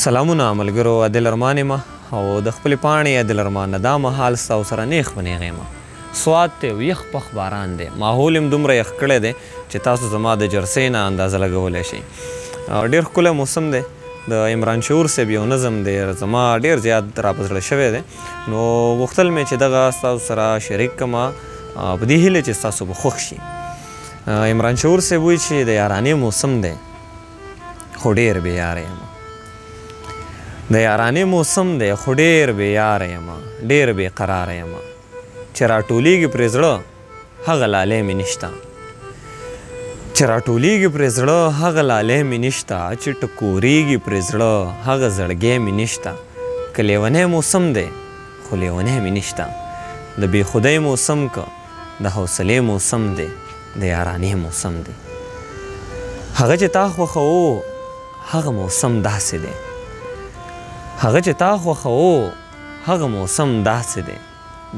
سلامونه ملګرو، عادل ارمان یم او د خپلې پاڼې عادل ارمان نه دا مهال ستاسو سره نیغ په نیغ یم. سوات دی او یخ پخ باران دی، ماحول هم دومره یخ کړی دی چې تاسو زما د جرسۍ نه اندازه لګولی شئ. ډېر ښکلی موسم دی. د عمران شعور صاحب یو نظم دی زما ډېر زیات را په زړه شوی دی، نو غوښتل مې چې دغه ستاسو سره شریک کړمه په دې هیله چې ستاسو به خوښ شي. عمران شعور صاحب وایي چې د یارانې موسم دی خو ډېر بېیاره یم. د یارانې موسم دی خو ډېر بېیاره یم، ډېر بېقراره یم. چې راټولیږي پرې زړه هغه لالی مې نشته، چې راټولیږي پرې زړه هغه لالی مې نشته، چې ټکورېږي پرې زړه هغه زړګی مې نشته. که لیونی موسم دی خو لیونی مې نشته. د بېخودۍ موسم که د حوصلې موسم دی، د یارانې موسم دی. هغه چې تا خوښوو هغه موسم داسې دی، هغه چې تا خوښوو هغه موسم داسې دی.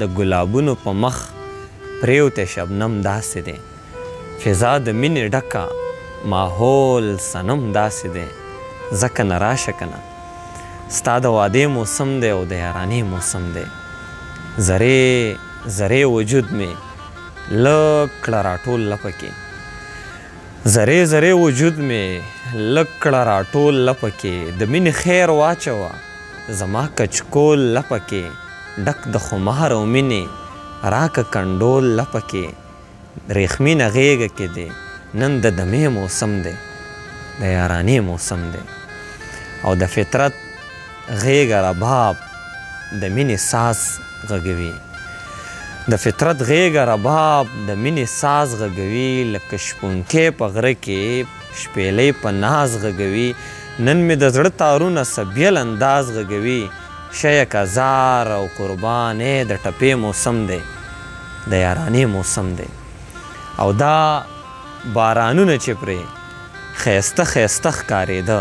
د ګلابونو په مخ پریوتی شبنم داسې دی. فضا د مینې ډکه ماحول صنم داسې دی. ځکه نه راشه که نه ستا د وادې موسم دی او د یارانې موسم دی. زرې زرې وجود مې لږ کړه راټول لپه کې، زرې زرې وجود مې لږ کړه راټول لپه کې. د مینې خیر واچوه زما کچکول لپه کې، ډک د خمار او مینې راکه کنډول لپه کې. ریخمینه غیږه کې دی نن د دمې موسم دی، د یارانې موسم دی. او د فطرت غیږه رباب د مینې ساز غږوي، د فطرت غیږه رباب د مینې ساز غږوي. لکه شپونکی په غره کې شپیلۍ په ناز غږوي. نن مې د زړه تارونه سبیل انداز غږوي. شیک هزار او قربانې د ټپې موسم دی، د یارانې موسم دی. او دا بارانونه چې پرې ښایسته ښایسته ښکارېده،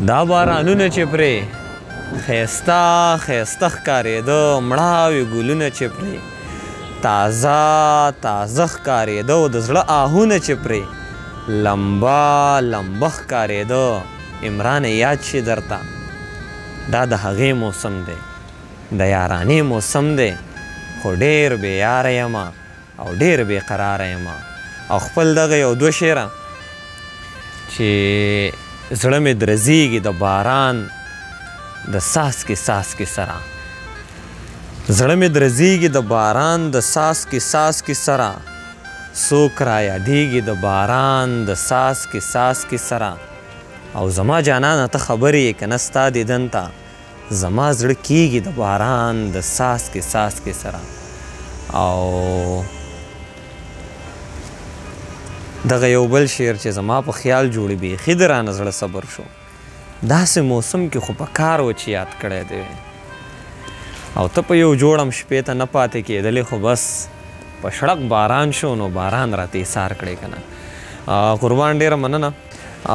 دا بارانونه چې پرې ښایسته ښایسته ښکارېده، مړاوي ګلونه چې پرې تازه تازه ښکارېده، او د زړه آهونه چې پرې لمبه لمبه ښکارېده. عمران یاد شي درته دا د هغې موسم دی، د یارانې موسم دی. خو ډېر بېیاره یم او ډېر بېقراره یم. او خپل دغه یو دوه شعره چې زړه مې درزیږي د باران د څاڅکي څاڅکي سره، زړه مې درزیږي د باران د څاڅکي څاڅکي سره. څوک را یادیږي د باران د څاڅکي څاڅکي سره. او زما جانانه ته خبرې یې که نه ستا دیدن ته زما زړه کیږي د باران د څاڅکي څاڅکي سره. او دغه یو بل شعر چې زما په خیال جوړي بیخي د رانه زړه صبر شو. داسې موسم کې خو په کار و چې یاد کړی دی، او ته په یو جوړم شپې ته نه پاتې کېدلې، خو بس په شړک باران شو نو باران راته ایثار کړی که نه. قربان ډېره مننه.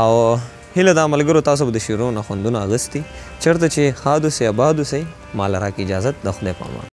او هیله دا ملګرو تاسو به د شعرونو خوندونه اخیستي. چېرته چې ښاد اوسئ آباد اوسئ. ما له راکې اجازت، د خدای په امان.